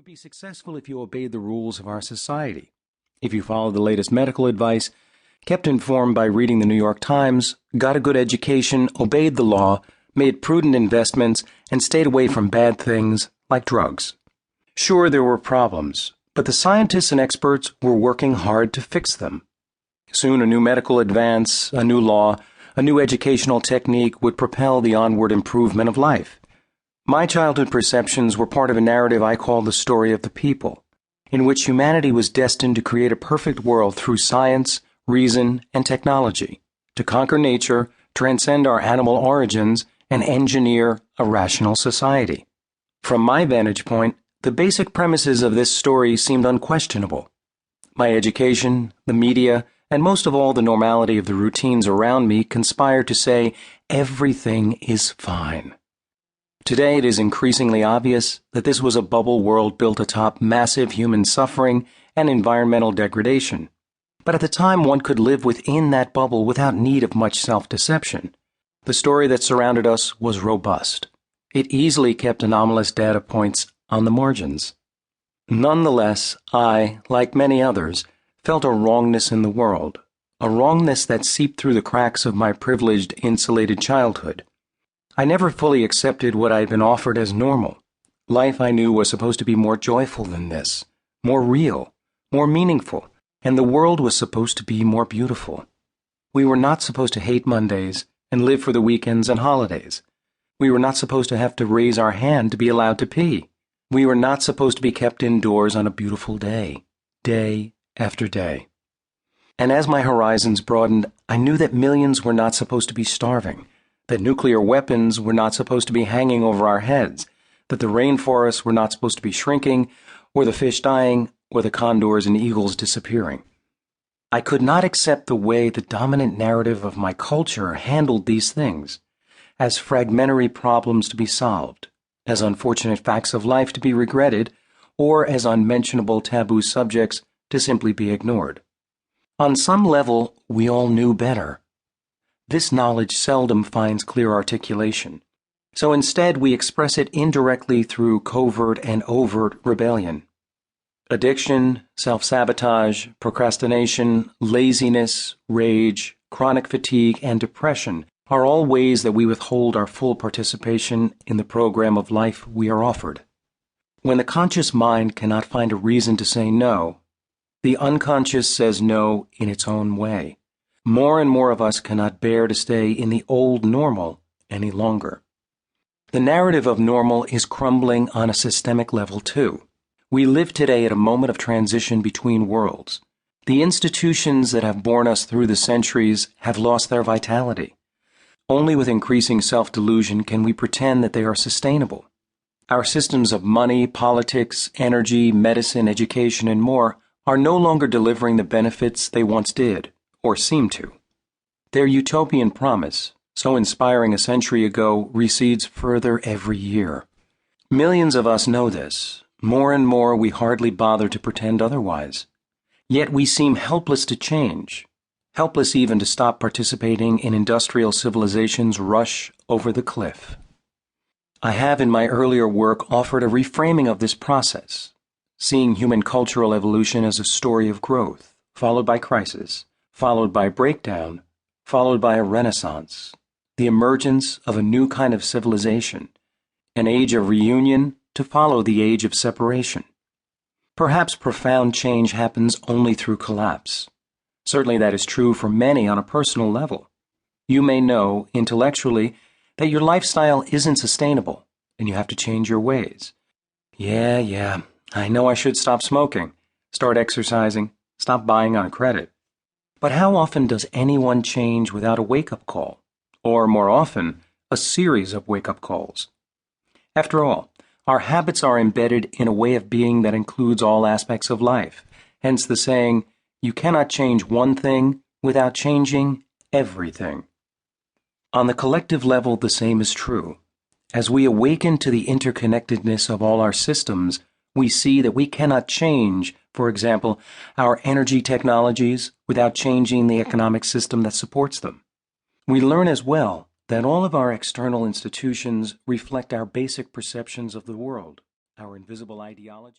would be successful if you obeyed the rules of our society, if you followed the latest medical advice, kept informed by reading the New York Times, got a good education, obeyed the law, made prudent investments, and stayed away from bad things like drugs. Sure, there were problems, but the scientists and experts were working hard to fix them. Soon a new medical advance, a new law, a new educational technique would propel the onward improvement of life. My childhood perceptions were part of a narrative I call the story of the people, in which humanity was destined to create a perfect world through science, reason, and technology, to conquer nature, transcend our animal origins, and engineer a rational society. From my vantage point, the basic premises of this story seemed unquestionable. My education, the media, and most of all the normality of the routines around me conspired to say everything is fine. Today it is increasingly obvious that this was a bubble world built atop massive human suffering and environmental degradation. But at the time one could live within that bubble without need of much self-deception. The story that surrounded us was robust. It easily kept anomalous data points on the margins. Nonetheless, I, like many others, felt a wrongness in the world, a wrongness that seeped through the cracks of my privileged, insulated childhood. I never fully accepted what I had been offered as normal. Life, I knew, was supposed to be more joyful than this, more real, more meaningful, and the world was supposed to be more beautiful. We were not supposed to hate Mondays and live for the weekends and holidays. We were not supposed to have to raise our hand to be allowed to pee. We were not supposed to be kept indoors on a beautiful day, day after day. And as my horizons broadened, I knew that millions were not supposed to be starving, that nuclear weapons were not supposed to be hanging over our heads, that the rainforests were not supposed to be shrinking, or the fish dying, or the condors and eagles disappearing. I could not accept the way the dominant narrative of my culture handled these things, as fragmentary problems to be solved, as unfortunate facts of life to be regretted, or as unmentionable taboo subjects to simply be ignored. On some level, we all knew better. This knowledge seldom finds clear articulation, so instead we express it indirectly through covert and overt rebellion. Addiction, self-sabotage, procrastination, laziness, rage, chronic fatigue, and depression are all ways that we withhold our full participation in the program of life we are offered. When the conscious mind cannot find a reason to say no, the unconscious says no in its own way. More and more of us cannot bear to stay in the old normal any longer. The narrative of normal is crumbling on a systemic level too. We live today at a moment of transition between worlds. The institutions that have borne us through the centuries have lost their vitality. Only with increasing self-delusion can we pretend that they are sustainable. Our systems of money, politics, energy, medicine, education, and more are no longer delivering the benefits they once did, or seem to. Their utopian promise, so inspiring a century ago, recedes further every year. Millions of us know this. More and more we hardly bother to pretend otherwise. Yet we seem helpless to change, helpless even to stop participating in industrial civilization's rush over the cliff. I have in my earlier work offered a reframing of this process, seeing human cultural evolution as a story of growth, followed by crisis, followed by breakdown, followed by a renaissance, the emergence of a new kind of civilization, an age of reunion to follow the age of separation. Perhaps profound change happens only through collapse. Certainly that is true for many on a personal level. You may know, intellectually, that your lifestyle isn't sustainable, and you have to change your ways. Yeah, I know I should stop smoking, start exercising, stop buying on credit. But how often does anyone change without a wake-up call? Or, more often, a series of wake-up calls? After all, our habits are embedded in a way of being that includes all aspects of life, hence the saying, you cannot change one thing without changing everything. On the collective level, the same is true. As we awaken to the interconnectedness of all our systems, we see that we cannot change, for example, our energy technologies without changing the economic system that supports them. We learn as well that all of our external institutions reflect our basic perceptions of the world, our invisible ideology.